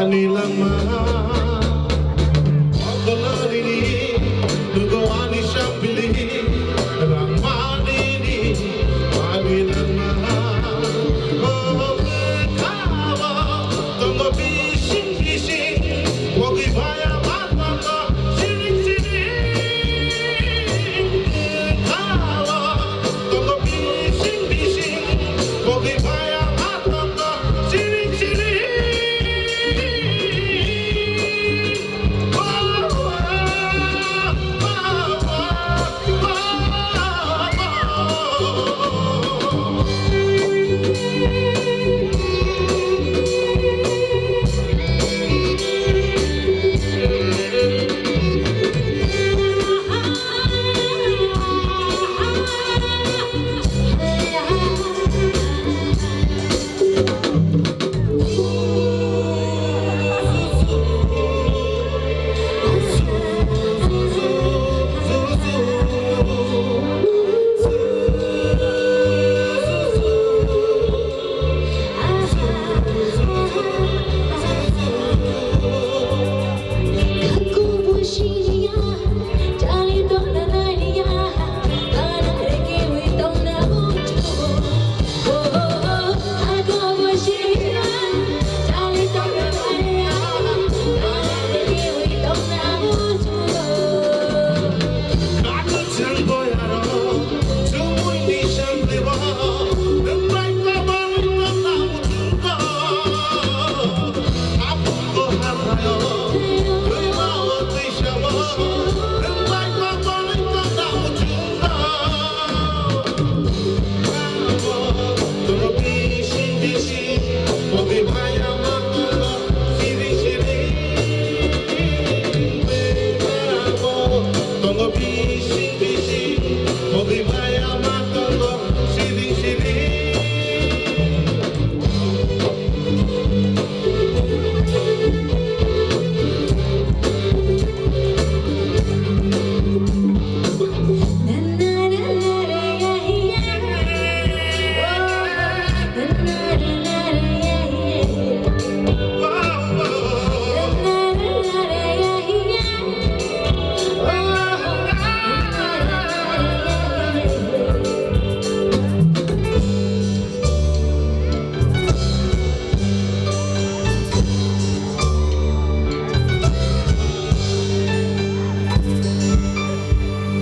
Anilang mahal Pagkalari Nugo ani siyang pili Nang manini Anilang mahal Oh, kawa Tunggu bising-bising Huwag ibaya matanda Sining-sining Kawa Tunggu bising-bising Huwag ibaya matanda Sining-sining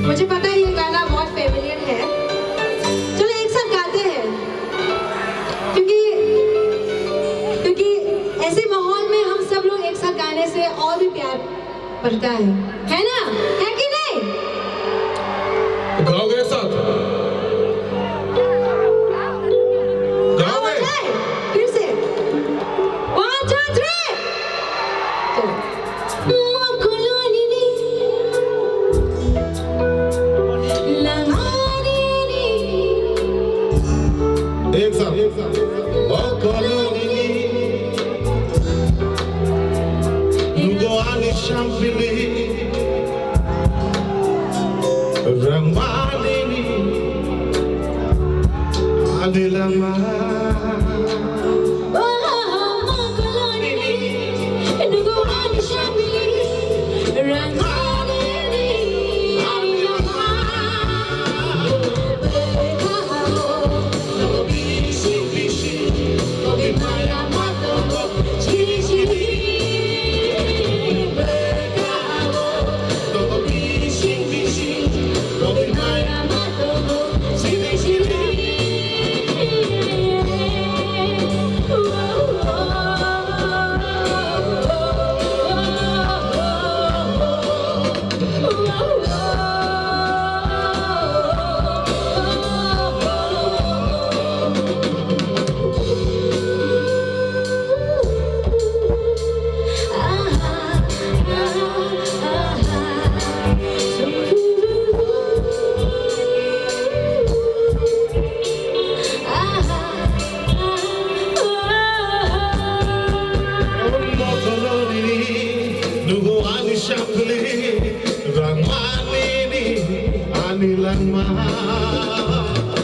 मुझे पता है ये गाना बहुत favourite है। चलो एक साथ गाते हैं क्योंकि क्योंकि ऐसे माहौल में हम सब लोग एक साथ गाने से और भी प्यार बढ़ता है ना? है कि नहीं? गाओगे एक साथ गाओगे फिर से 1 2 3 एक साथ Nugo ani siyang pili Ramalini Anilang mahal Syafli Rahmanini Anilang mahal